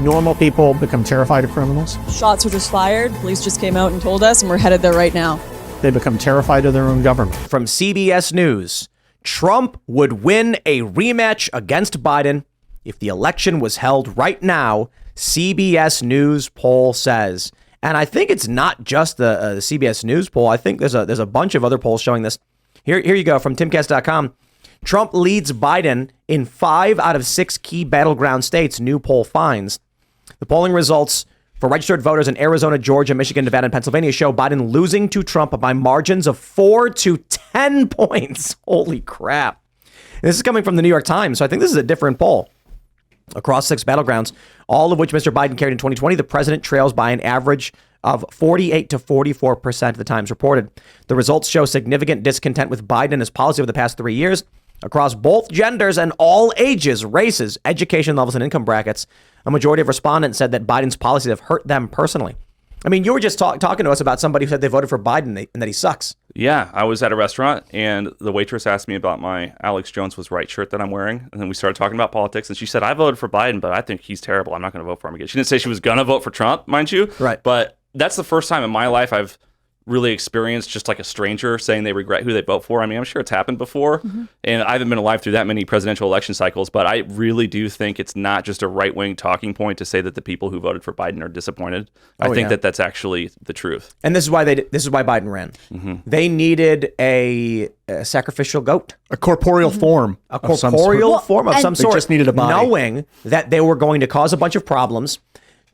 normal people become terrified of criminals. Shots were just fired. Police just came out and told us, and we're headed there right now. They become terrified of their own government. From CBS News, Trump would win a rematch against Biden if the election was held right now, CBS News poll says. And I think it's not just the CBS News poll. I think there's a bunch of other polls showing this. Here you go from Timcast.com. Trump leads Biden in 5 out of 6 key battleground states, new poll finds. The polling results for registered voters in Arizona, Georgia, Michigan, Nevada, and Pennsylvania show Biden losing to Trump by margins of 4 to 10 points. Holy crap. And this is coming from the New York Times, so I think this is a different poll. Across 6 battlegrounds, all of which Mr. Biden carried in 2020, the president trails by an average of 48 to 44%, the Times reported. The results show significant discontent with Biden and his policy over the past 3 years. Across both genders and all ages, races, education levels, and income brackets, a majority of respondents said that Biden's policies have hurt them personally. I mean, you were just talking to us about somebody who said they voted for Biden and that he sucks. Yeah, I was at a restaurant and the waitress asked me about my Alex Jones was right shirt that I'm wearing. And then we started talking about politics and she said, I voted for Biden, but I think he's terrible. I'm not going to vote for him again. She didn't say she was going to vote for Trump, mind you. Right. But that's the first time in my life I've really experienced just like a stranger saying they regret who they vote for. I mean, I'm sure it's happened before. Mm-hmm. And I haven't been alive through that many presidential election cycles, but I really do think it's not just a right-wing talking point to say that the people who voted for Biden are disappointed. I think that that's actually the truth. And this is why Biden ran. Mm-hmm. They needed a sacrificial goat. A corporeal form. A corporeal form of some sort. They just needed a body. Knowing that they were going to cause a bunch of problems.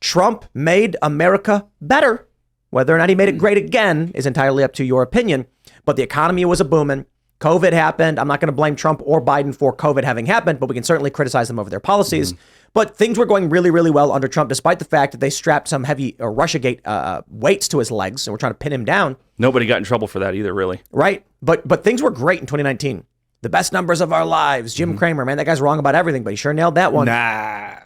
Trump made America better. Whether or not he made it great again is entirely up to your opinion. But the economy was a booming. COVID happened. I'm not going to blame Trump or Biden for COVID having happened, but we can certainly criticize them over their policies. But things were going really, really well under Trump, despite the fact that they strapped some heavy Russiagate weights to his legs and were trying to pin him down. Nobody got in trouble for that either, really. Right. But things were great in 2019. The best numbers of our lives. Jim Cramer, man, that guy's wrong about everything, but he sure nailed that one. Nah.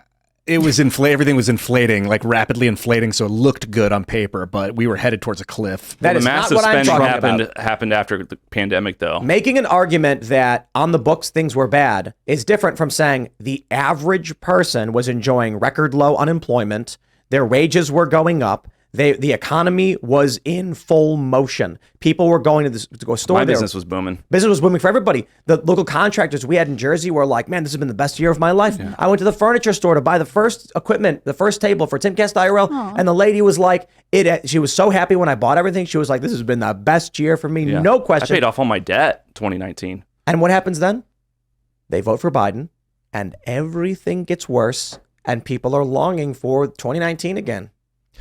It was everything was inflating, like rapidly inflating, so it looked good on paper, but we were headed towards a cliff. That is not what I'm talking about. Happened after the pandemic, though. Making an argument that on the books things were bad is different from saying the average person was enjoying record low unemployment, their wages were going up, the economy was in full motion. People were going to go store. My business was booming. Business was booming for everybody. The local contractors we had in Jersey were like, man, this has been the best year of my life. Yeah. I went to the furniture store to buy the first equipment, the first table for Timcast IRL. Aww. And the lady was like, she was so happy when I bought everything. She was like, this has been the best year for me. Yeah. No question. I paid off all my debt 2019. And what happens then? They vote for Biden and everything gets worse and people are longing for 2019 again.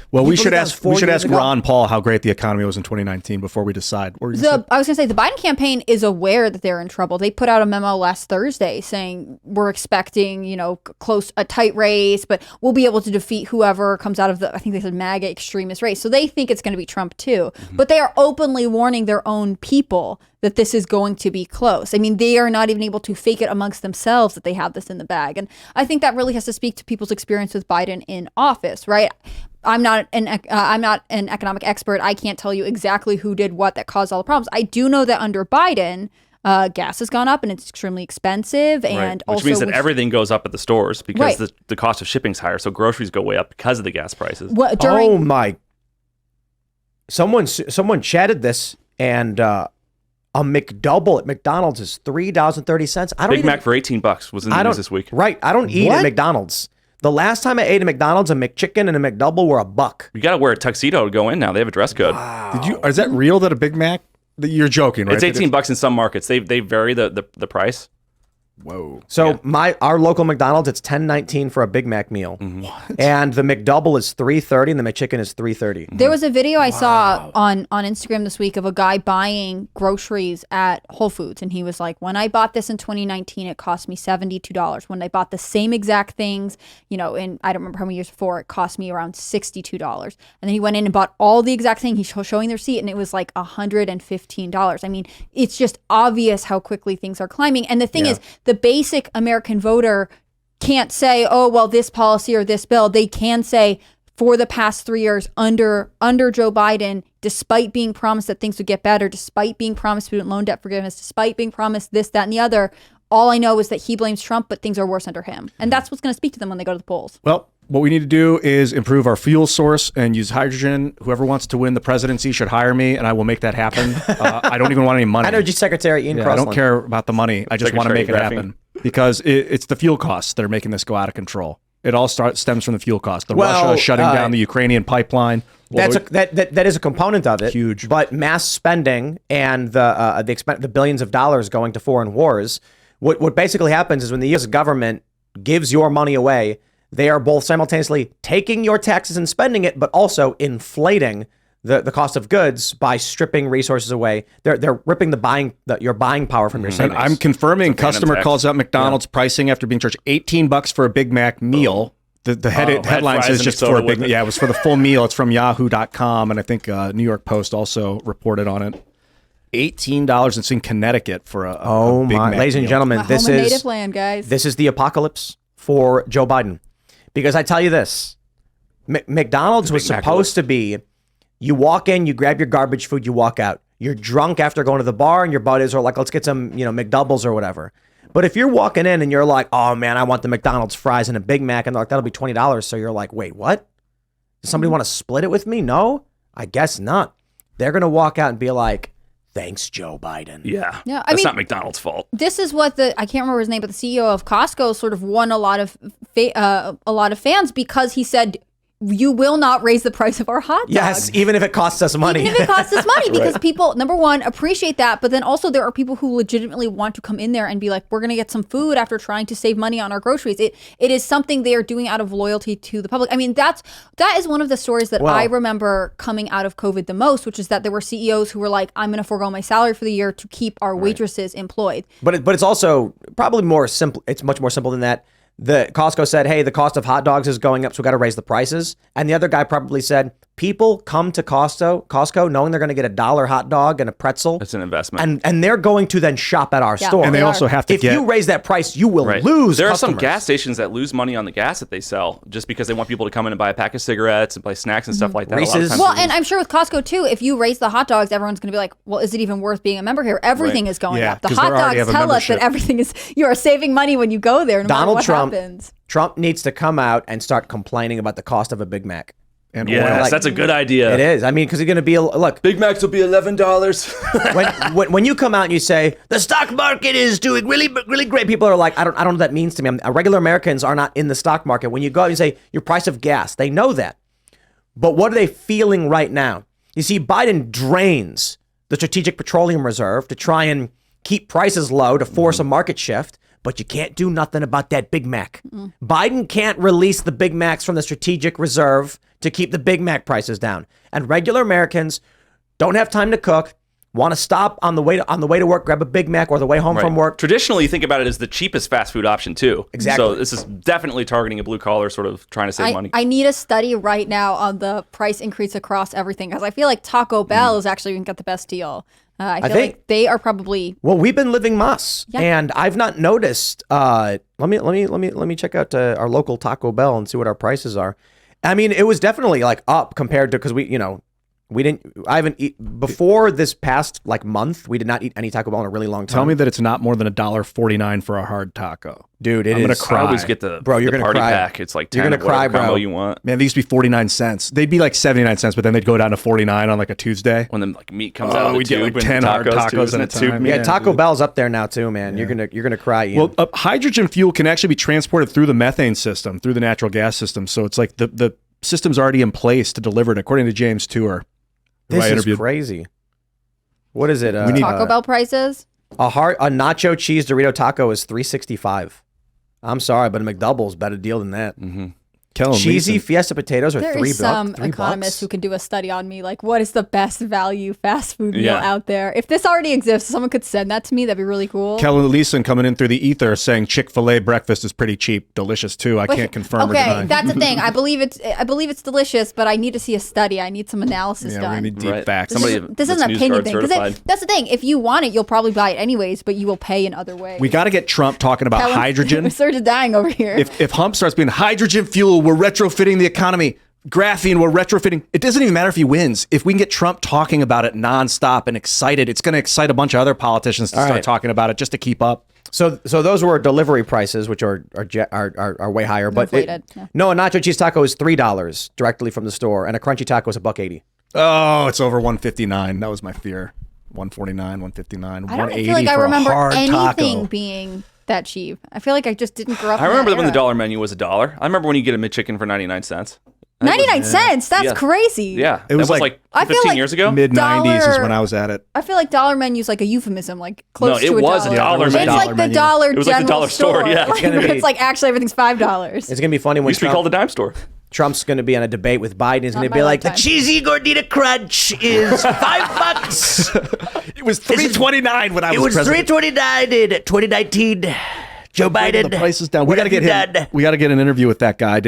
Well, we should ask Ron Paul how great the economy was in 2019 before we decide. I was going to say the Biden campaign is aware that they're in trouble. They put out a memo last Thursday saying we're expecting, a tight race, but we'll be able to defeat whoever comes out of I think they said MAGA extremist race. So they think it's going to be Trump too. Mm-hmm. But they are openly warning their own people that this is going to be close. I mean, they are not even able to fake it amongst themselves that they have this in the bag. And I think that really has to speak to people's experience with Biden in office, right? I'm not an economic expert. I can't tell you exactly who did what that caused all the problems. I do know that under Biden, gas has gone up and it's extremely expensive, and Which means that everything goes up at the stores because the cost of shipping is higher. So groceries go way up because of the gas prices. Someone chatted this, and a McDouble at McDonald's is $3.30. Big Mac for $18 was in the news this week. Right, I don't eat at McDonald's. The last time I ate at McDonald's, a McChicken and a McDouble were $1. You got to wear a tuxedo to go in now. They have a dress code. Wow. Is that real that a Big Mac? You're joking, right? It's $18 in some markets. They vary the price. Whoa. So our local McDonald's, it's $10.19 for a Big Mac meal. Mm-hmm. What? And the McDouble is $3.30 and the McChicken is $3.30. There was a video I saw on Instagram this week of a guy buying groceries at Whole Foods, and he was like, when I bought this in 2019, it cost me $72. When I bought the same exact things, and I don't remember how many years before, it cost me around $62. And then he went in and bought all the exact thing. He's showing the receipt, and it was like $115. I mean, it's just obvious how quickly things are climbing. And the thing is, the basic American voter can't say, oh, well, this policy or this bill. They can say, for the past 3 years under Joe Biden, despite being promised that things would get better, despite being promised student loan debt forgiveness, despite being promised this, that, and the other, all I know is that he blames Trump, but things are worse under him. And that's what's going to speak to them when they go to the polls. Well, What we need to do is improve our fuel source and use hydrogen. Whoever wants to win the presidency should hire me, and I will make that happen. I don't even want any money. Energy Secretary Ian I Crossland. don't care about the money. I just want to make it Secretary happen because it's the fuel costs that are making this go out of control. It all stems from the fuel cost. Russia shutting down the Ukrainian pipeline. That is a component of it. Huge. But mass spending and the billions of dollars going to foreign wars. What basically happens is when the U.S. government gives your money away, they are both simultaneously taking your taxes and spending it, but also inflating the cost of goods by stripping resources away. They're ripping your buying power from your savings. I'm confirming customer calls out McDonald's pricing after being charged $18 for a Big Mac meal. The headline says just for a Big Mac. Yeah, it was for the full meal. It's from yahoo.com, and I think New York Post also reported on it. $18. It's in Connecticut for a Big Mac ladies and meal. gentlemen, My home and native land, guys. This is the apocalypse for Joe Biden. Because I tell you this, McDonald's was supposed to be, you walk in, you grab your garbage food, you walk out. You're drunk after going to the bar, and your buddies are like, let's get some, McDoubles or whatever. But if you're walking in and you're like, oh man, I want the McDonald's fries and a Big Mac, and they're like, that'll be $20. So you're like, wait, what? Does somebody want to split it with me? No, I guess not. They're going to walk out and be like, thanks, Joe Biden. Yeah. That's not McDonald's fault. This is what I can't remember his name, but the CEO of Costco sort of won a lot of fans because he said, you will not raise the price of our hot dogs. Yes, even if it costs us money. Even if it costs us money, because people, number one, appreciate that, but then also there are people who legitimately want to come in there and be like, we're going to get some food after trying to save money on our groceries. It is something they are doing out of loyalty to the public. I mean, that is one of the stories that I remember coming out of COVID the most, which is that there were CEOs who were like, I'm going to forego my salary for the year to keep our waitresses employed. But it's also probably more simple. It's much more simple than that. The Costco said, hey, the cost of hot dogs is going up, so we got to raise the prices. And the other guy probably said, people come to Costco knowing they're going to get $1 hot dog and a pretzel. It's an investment. And they're going to then shop at our store. And they also have to if you raise that price, you will lose There are customers. some gas stations that lose money on the gas that they sell just because they want people to come in and buy a pack of cigarettes and buy snacks and stuff like that. Reese's. A lot of times Well, and I'm sure with Costco too, if you raise the hot dogs, everyone's going to be like, well, is it even worth being a member here? Everything is going up. The 'cause hot they already dogs have a tell us that membership. everything is, you are saving money when you go there, no Donald matter what Trump, happens. Trump needs to come out and start complaining about the cost of a Big Mac. And yes, that's a good idea. It is. I mean, because he's going to be, look, Big Macs will be $11. when you come out and you say the stock market is doing really, really great, people are like, I don't know what that means to me. Regular Americans are not in the stock market. When you go out and say your price of gas, they know that. But what are they feeling right now? You see, Biden drains the Strategic Petroleum Reserve to try and keep prices low to force a market shift. But you can't do nothing about that Big Mac. Biden can't release the Big Macs from the Strategic Reserve to keep the Big Mac prices down. And regular Americans don't have time to cook, want to stop on the way to work, grab a Big Mac, or the way home from work. Traditionally, you think about it as the cheapest fast food option too. Exactly. So this is definitely targeting a blue collar, sort of trying to save money. I need a study right now on the price increase across everything because I feel like Taco Bell is actually going to get the best deal. I feel like they are probably. Well, we've been living Moss, and I've not noticed. Let me check out our local Taco Bell and see what our prices are. I mean, it was definitely like up compared to because I haven't eaten before this past month. We did not eat any Taco Bell in a really long time. Tell me that it's not more than $1.49 for a hard taco. Dude, I'm gonna cry. I always get the you're gonna party cry. pack. It's like 10 You're gonna of whatever cry, bro. combo you want. Man, they used to be 49 cents. They'd be like 79 cents, but then they'd go down to 49 on like a Tuesday. When the meat comes out of the we'd get tube like and 10 hard tacos too, tacos isn't at a it? Tube time. meat. Yeah, Taco Bell's up there now too, man. You're gonna cry. Ian. Well, hydrogen fuel can actually be transported through the methane system, through the natural gas system. So it's like the system's already in place to deliver it, according to James Tour. this is crazy. What is it? Taco Bell prices? A nacho cheese Dorito taco is $3.65. I'm sorry, but a McDouble's better deal than that. Kellen Cheesy Leeson. Fiesta potatoes are There $3. is some $3. economists who can do a study on me, like what is the best value fast food meal Yeah. out there. If this already exists, someone could send that to me. That'd be really cool. Kellen Leeson coming in through the ether saying Chick-fil-A breakfast is pretty cheap, delicious too. I can't confirm or Okay, deny. that's the thing. I believe it's delicious, but I need to see a study. I need some analysis Yeah, we're gonna done. need deep Right. facts. This Somebody isn't that's an News opinion Guard thing. 'Cause certified. that's the thing. If you want it, you'll probably buy it anyways, but you will pay in other ways. We got to get Trump talking about Kellen- hydrogen. Serge is dying over here. If Hump starts being hydrogen fuel, we're retrofitting the economy. Graphene, we're retrofitting. It doesn't even matter if he wins. If we can get Trump talking about it nonstop and excited, it's going to excite a bunch of other politicians to start talking about it just to keep up. So those were delivery prices, which are way higher. But no, a nacho cheese taco is $3 directly from the store, and a crunchy taco is $1.80. Oh, it's over $159. That was my fear. $149, $159, I don't $180 feel like I for a remember hard anything taco. being that cheap. I feel like I just didn't grow up. I remember in that when the era. dollar menu was $1. I remember when you get a McChicken for 99 cents. 99 cents. That's Yeah. crazy. Yeah, It was that was like- I feel 15 like years ago. Mid 90s is Dollar- when I was at it. I feel like dollar menu is like a euphemism, like close No, to it a was a dollar. dollar It's menu. like the Menu. dollar It was like the general dollar store, yeah. Like, gonna be- it's like actually everything's $5. It's gonna be funny when Used to be called the dime store. Trump's going to be on a debate with Biden. He's going to Not be my like, the lifetime. cheesy gordita crunch is $5. It was $3.29 when I was It was president. $3.29 in 2019. Joe Biden. The price is down. We got to get him. We got to get an interview with that guy.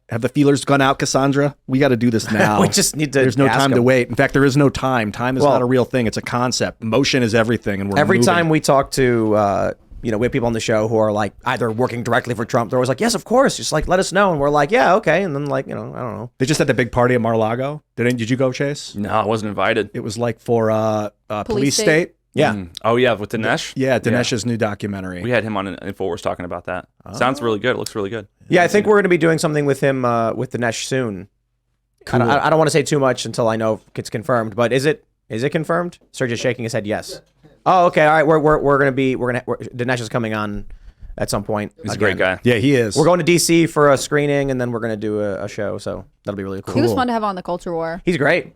Have the feelers gone out, Cassandra? We got to do this now. We just need to There's no ask time to him. wait. In fact, there is no time. Time is not a real thing. It's a concept. Motion is everything, and we're Every moving. time we talk to, we have people on the show who are like either working directly for Trump, they're always like, yes, of course. Just like, let us know. And we're like, yeah, okay. And then like, I don't know. They just had the big party at Mar-a-Lago. Did you go, Chase? No, I wasn't invited. It was like for Police State. Yeah. Oh yeah, with Dinesh. Yeah, Dinesh's new documentary. We had him on InfoWars talking about that. Sounds really good. It looks really good. Yeah, I think we're going to be doing something with him, with Dinesh soon. Cool. I don't want to say too much until I know if it's confirmed, but is it confirmed? Serge is shaking his head yes. Oh, okay. All right. Dinesh is coming on at some point. He's a great guy. Yeah, he is. We're going to DC for a screening, and then we're going to do a show. So that'll be really cool. He was fun to have on the Culture War. He's great.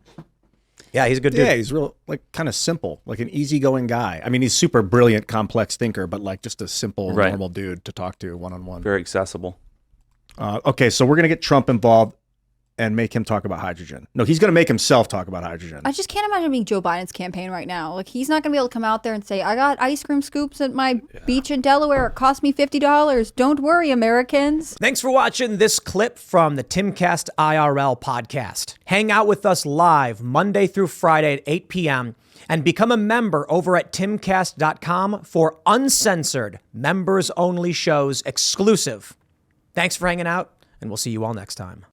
Yeah, he's a good dude. Yeah, he's real, like kind of simple, like an easygoing guy. I mean, he's super brilliant, complex thinker, but like just a simple, normal dude to talk to one-on-one. Very accessible. Okay, so we're gonna get Trump involved and make him talk about hydrogen. No, he's gonna make himself talk about hydrogen. I just can't imagine being Joe Biden's campaign right now. Like, he's not going to be able to come out there and say, I got ice cream scoops at my beach in Delaware. It cost me $50. Don't worry, Americans. Thanks for watching this clip from the Timcast IRL podcast. Hang out with us live Monday through Friday at 8 p.m. and become a member over at timcast.com for uncensored, members-only shows exclusive. Thanks for hanging out, and we'll see you all next time.